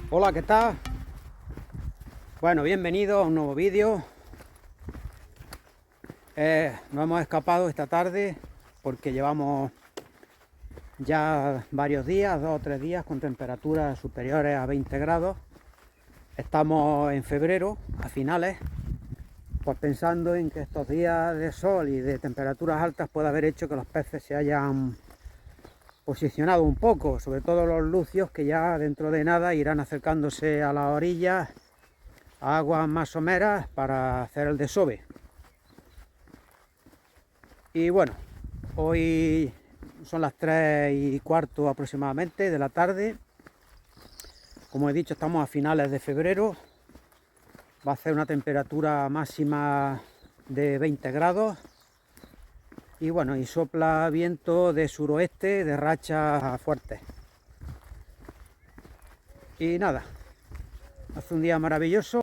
Hola, ¿qué tal? Bueno, bienvenido a un nuevo vídeo. Nos hemos escapado esta tarde porque llevamos ya varios días, 2 o 3 días, con temperaturas superiores a 20 grados. Estamos en febrero, a finales, pues pensando en que estos días de sol y de temperaturas altas puede haber hecho que los peces se hayan posicionado un poco, sobre todo los lucios, que ya dentro de nada irán acercándose a las orillas, a aguas más someras, para hacer el desove. Y bueno, hoy son las 3:15 aproximadamente de la tarde. Como he dicho, estamos a finales de febrero. Va a hacer una temperatura máxima de 20 grados. Y bueno, y sopla viento de suroeste de rachas fuertes. Y nada, hace un día maravilloso.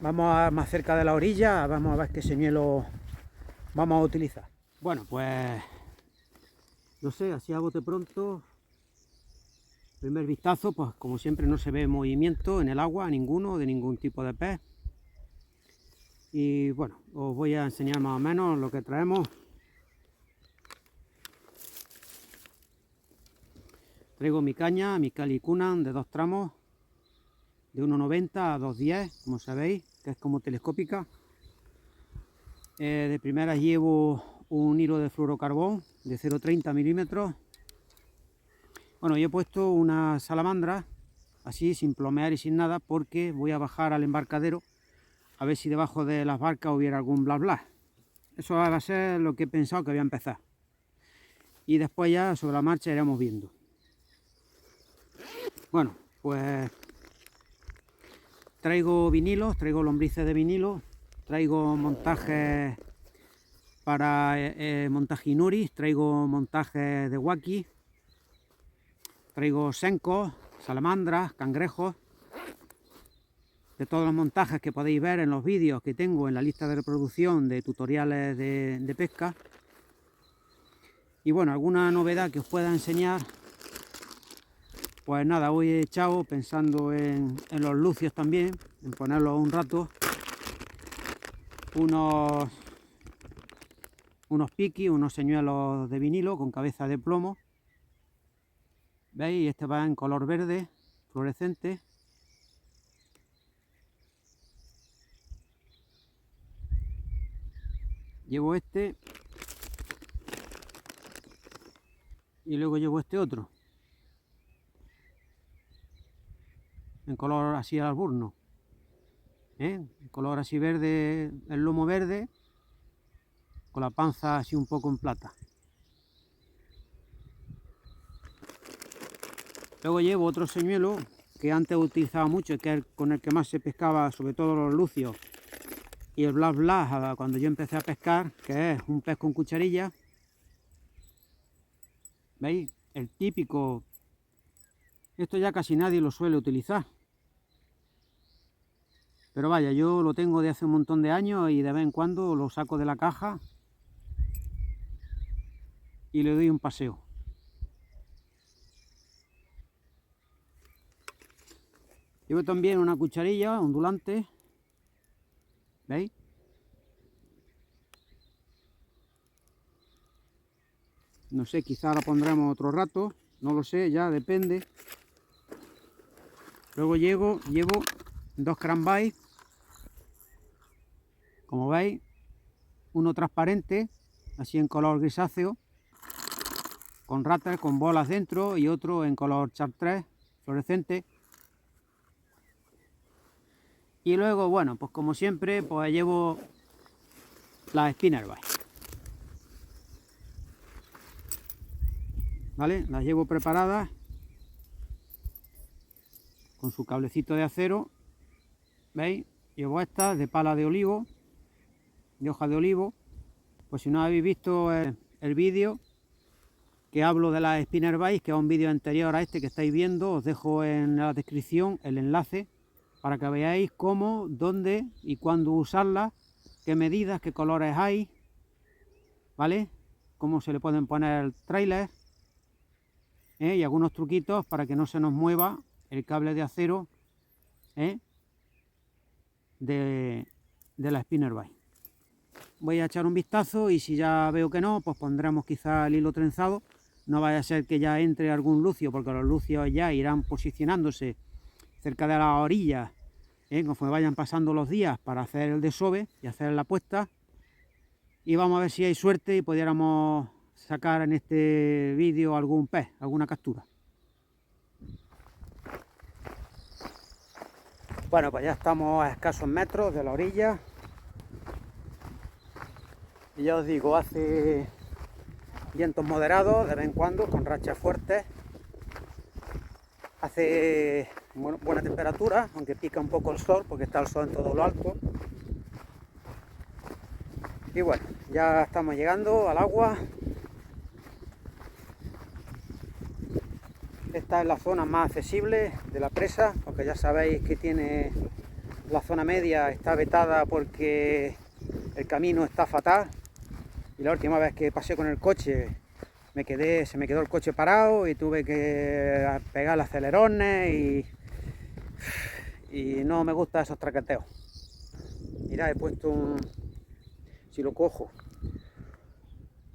Vamos más cerca de la orilla, vamos a ver qué señuelo vamos a utilizar. Bueno, pues no sé, así a bote pronto, primer vistazo, pues como siempre no se ve movimiento en el agua, ninguno, de ningún tipo de pez. Y bueno, os voy a enseñar más o menos lo que traemos. Traigo mi caña, mi Cali Cunan de 2 tramos, de 1,90 a 2,10, como sabéis, que es como telescópica. De primeras llevo un hilo de fluorocarbón de 0,30 milímetros. Bueno, yo he puesto una salamandra, así sin plomear y sin nada, porque voy a bajar al embarcadero a ver si debajo de las barcas hubiera algún bla bla. Eso va a ser lo que he pensado que voy a empezar. Y después ya sobre la marcha iremos viendo. Bueno, pues traigo vinilos, traigo lombrices de vinilo, traigo montajes para montaje inuris, traigo montajes de waki, traigo sencos, salamandras, cangrejos, de todos los montajes que podéis ver en los vídeos que tengo en la lista de reproducción de tutoriales de pesca. Y bueno, alguna novedad que os pueda enseñar, pues nada, hoy he echado pensando en los lucios también, en ponerlos un rato, unos piquis, unos señuelos de vinilo con cabeza de plomo. ¿Veis? Este va en color verde, fluorescente. Llevo este y luego llevo este otro, en color así alburno, en color así verde, el lomo verde, con la panza así un poco en plata. Luego llevo otro señuelo que antes utilizaba mucho, que es con el que más se pescaba, sobre todo los lucios y el blas blas, cuando yo empecé a pescar, que es un pez con cucharilla. ¿Veis? El típico. Esto ya casi nadie lo suele utilizar, pero vaya, yo lo tengo de hace un montón de años y de vez en cuando lo saco de la caja y le doy un paseo. Llevo también una cucharilla ondulante, ¿veis? No sé, quizá la pondremos otro rato, no lo sé, ya depende. Luego llevo 2 cranbait, como veis, uno transparente, así en color grisáceo, con ratas, con bolas dentro, y otro en color chartreux, fluorescente. Y luego, bueno, pues como siempre, pues llevo las spinnerbait, ¿vale? Las llevo preparadas con su cablecito de acero, ¿veis? Llevo estas de pala de olivo, de hoja de olivo. Pues si no habéis visto el vídeo que hablo de las spinnerbait, que es un vídeo anterior a este que estáis viendo, os dejo en la descripción el enlace para que veáis cómo, dónde y cuándo usarlas, qué medidas, qué colores hay, ¿vale? Cómo se le pueden poner trailers, y algunos truquitos para que no se nos mueva el cable de acero de la spinnerbait. Voy a echar un vistazo y si ya veo que no, pues pondremos quizá el hilo trenzado. No vaya a ser que ya entre algún lucio, porque los lucios ya irán posicionándose cerca de las orillas, conforme vayan pasando los días, para hacer el desove y hacer la puesta. Y vamos a ver si hay suerte y pudiéramos sacar en este vídeo algún pez, alguna captura. Bueno, pues ya estamos a escasos metros de la orilla. Y ya os digo, hace vientos moderados de vez en cuando, con rachas fuertes. Hace buena temperatura, aunque pica un poco el sol, porque está el sol en todo lo alto. Y bueno, ya estamos llegando al agua. Esta es la zona más accesible de la presa, porque ya sabéis que tiene la zona media, está vetada porque el camino está fatal. Y la última vez que pasé con el coche se me quedó el coche parado y tuve que pegar los acelerones y no me gustan esos traqueteos. Mirad, he puesto si lo cojo,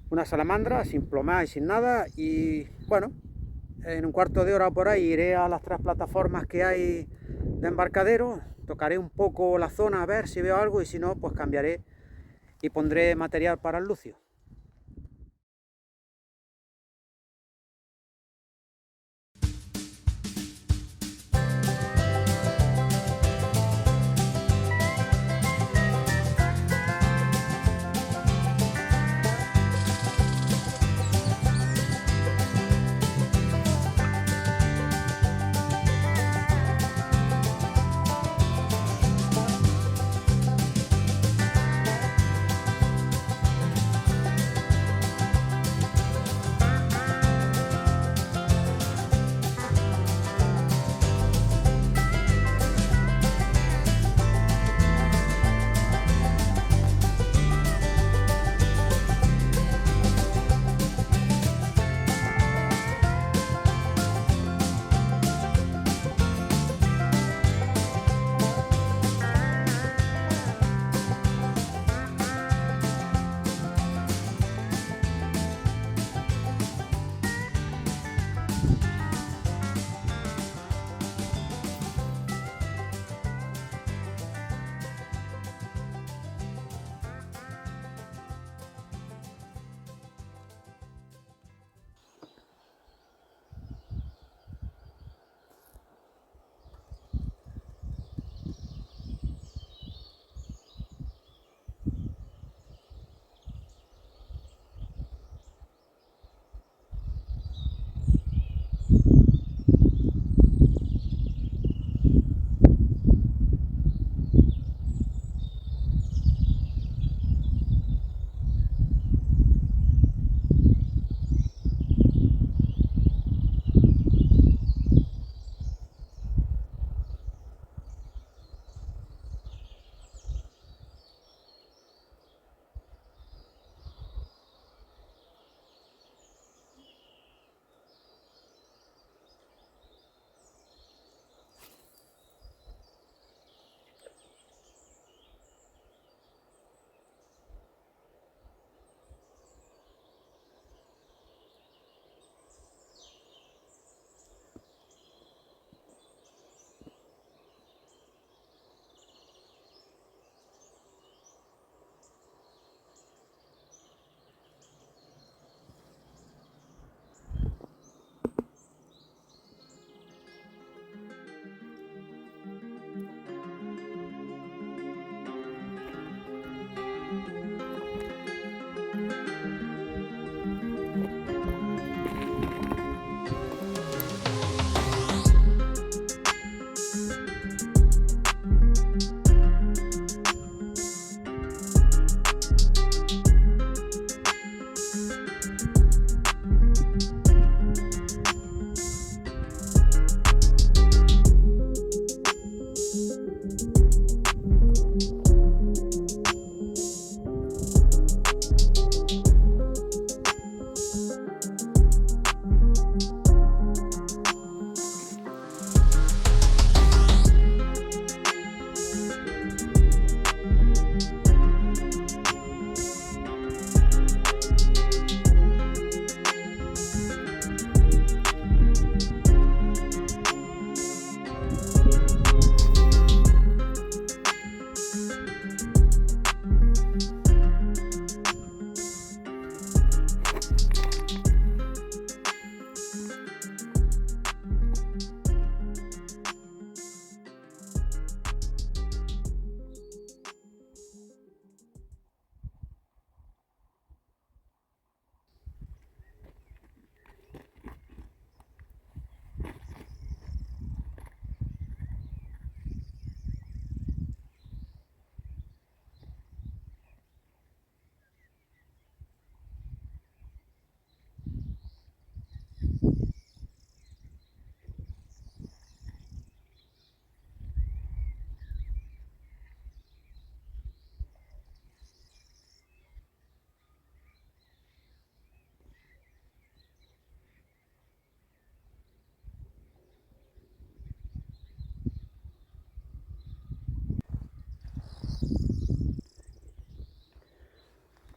una salamandra sin plomar y sin nada, y bueno, en un cuarto de hora por ahí iré a las 3 plataformas que hay de embarcadero, tocaré un poco la zona a ver si veo algo y si no, pues cambiaré y pondré material para el lucio.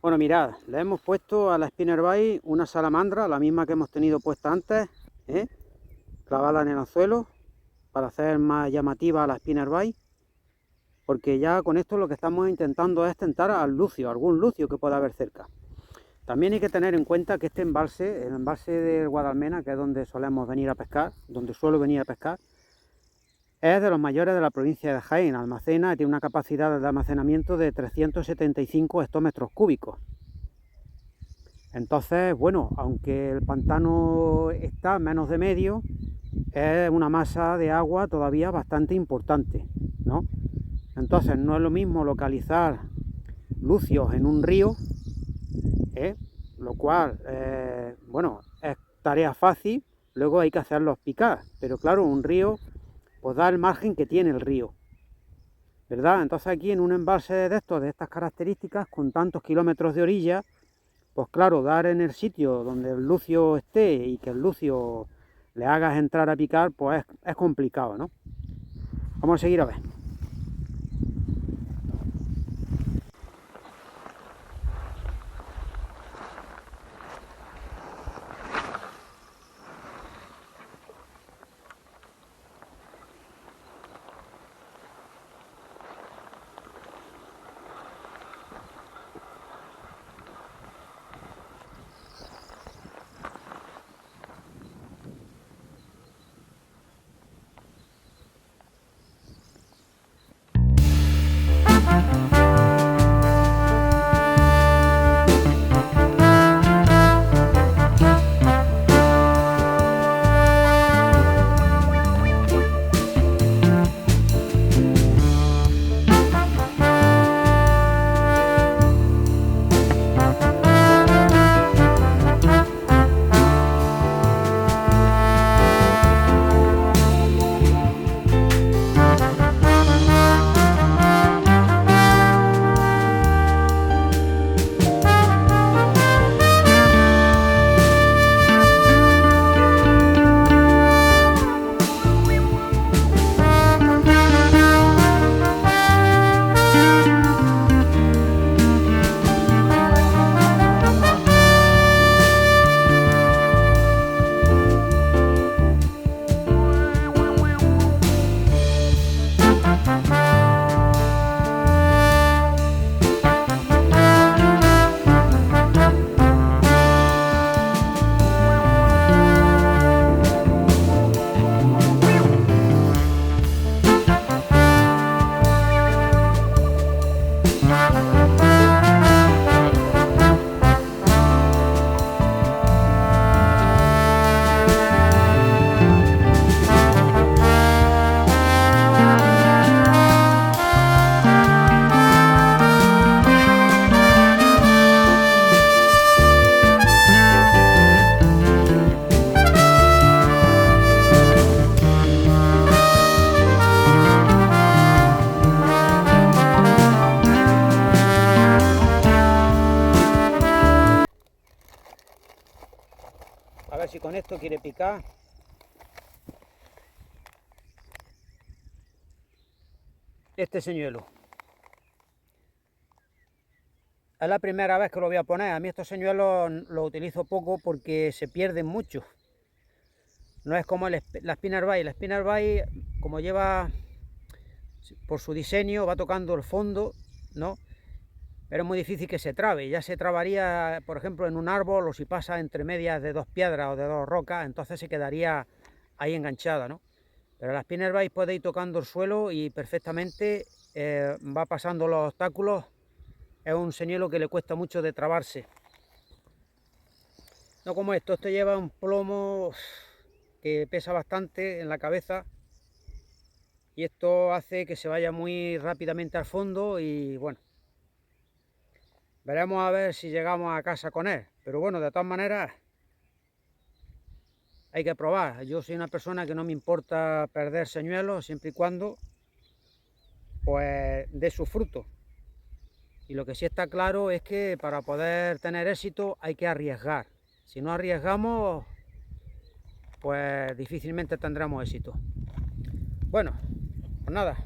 Bueno, mirad, le hemos puesto a la spinnerbait una salamandra, la misma que hemos tenido puesta antes, clavada en el anzuelo para hacer más llamativa a la spinnerbait, porque ya con esto lo que estamos intentando es tentar al lucio, algún lucio que pueda haber cerca. También hay que tener en cuenta que este embalse, el embalse de Guadalmena, que es donde solemos venir a pescar, donde suelo venir a pescar, es de los mayores de la provincia de Jaén. Almacena y tiene una capacidad de almacenamiento de 375 hectómetros cúbicos. Entonces, bueno, aunque el pantano está menos de medio, es una masa de agua todavía bastante importante, ¿no? Entonces, no es lo mismo localizar lucios en un río, lo cual, bueno, es tarea fácil, luego hay que hacerlos picar, pero claro, un río pues da el margen que tiene el río, ¿verdad? Entonces aquí en un embalse de estos, de estas características, con tantos kilómetros de orilla, pues claro, dar en el sitio donde el lucio esté y que el lucio le hagas entrar a picar, pues es complicado, ¿no? Vamos a seguir a ver. A ver si con esto quiere picar. Este señuelo. Es la primera vez que lo voy a poner. A mí estos señuelos los utilizo poco porque se pierden mucho. No es como la spinnerbait. La spinnerbait, como lleva, por su diseño, va tocando el fondo, ¿no? Pero es muy difícil que se trabe. Ya se trabaría, por ejemplo, en un árbol o si pasa entre medias de dos piedras o de dos rocas, entonces se quedaría ahí enganchada, ¿no? Pero la spinnerbait puede ir tocando el suelo y perfectamente va pasando los obstáculos. Es un señuelo que le cuesta mucho de trabarse. No como esto lleva un plomo que pesa bastante en la cabeza y esto hace que se vaya muy rápidamente al fondo y bueno, veremos a ver si llegamos a casa con él, pero bueno, de todas maneras hay que probar. Yo soy una persona que no me importa perder señuelos siempre y cuando pues dé su fruto. Y lo que sí está claro es que para poder tener éxito hay que arriesgar. Si no arriesgamos, pues difícilmente tendremos éxito. Bueno, pues nada,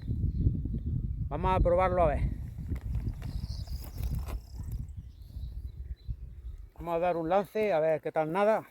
vamos a probarlo a ver. Vamos a dar un lance, a ver qué tal nada.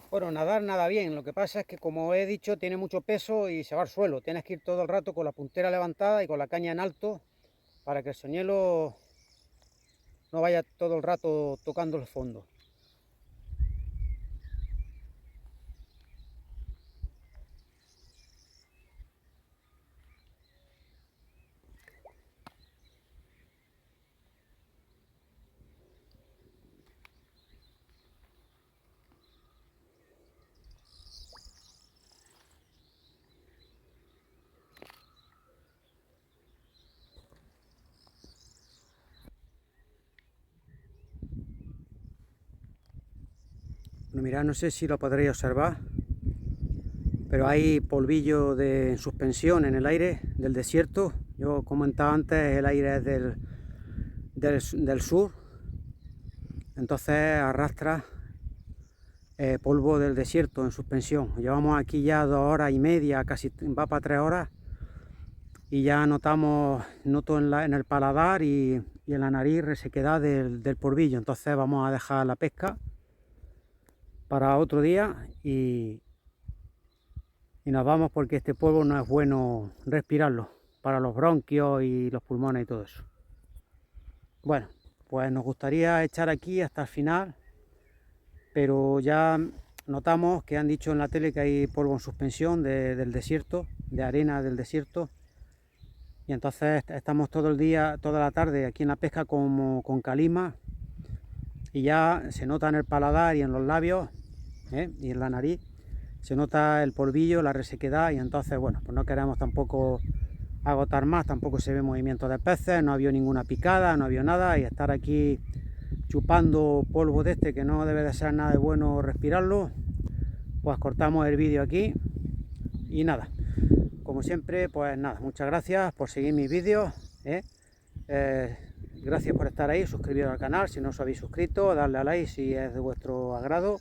Bueno, nadar nada bien, lo que pasa es que como he dicho tiene mucho peso y se va al suelo, tienes que ir todo el rato con la puntera levantada y con la caña en alto para que el señuelo no vaya todo el rato tocando el fondo. Bueno, mirad, no sé si lo podréis observar, pero hay polvillo en suspensión en el aire del desierto. Yo comentaba antes, el aire es del sur, entonces arrastra polvo del desierto en suspensión. Llevamos aquí ya 2 horas y media, casi va para 3 horas, y ya noto en el paladar y en la nariz resequedad del polvillo. Entonces vamos a dejar la pesca para otro día y nos vamos, porque este polvo no es bueno respirarlo para los bronquios y los pulmones y todo eso. Bueno, pues nos gustaría echar aquí hasta el final, pero ya notamos que han dicho en la tele que hay polvo en suspensión del desierto, de arena del desierto, y entonces estamos todo el día, toda la tarde aquí en la pesca como con calima, y ya se nota en el paladar y en los labios y en la nariz, se nota el polvillo, la resequedad, y entonces bueno, pues no queremos tampoco agotar más, tampoco se ve movimiento de peces, no había ninguna picada, no había nada, y estar aquí chupando polvo de este que no debe de ser nada de bueno respirarlo, pues cortamos el vídeo aquí y nada, como siempre, pues nada, muchas gracias por seguir mis vídeos, gracias por estar ahí, suscribiros al canal si no os habéis suscrito, darle a like si es de vuestro agrado.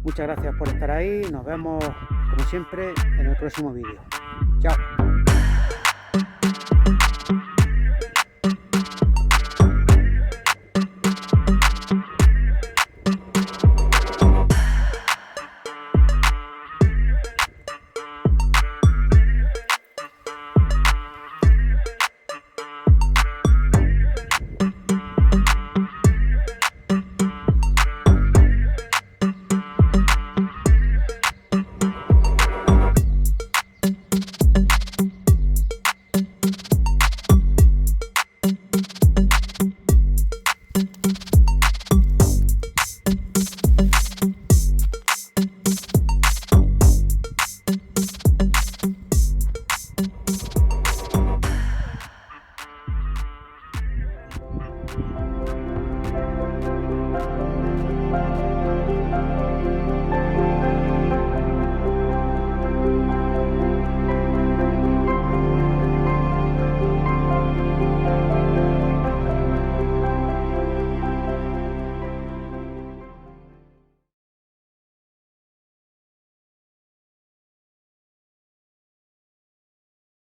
Muchas gracias por estar ahí, nos vemos como siempre en el próximo vídeo. Chao.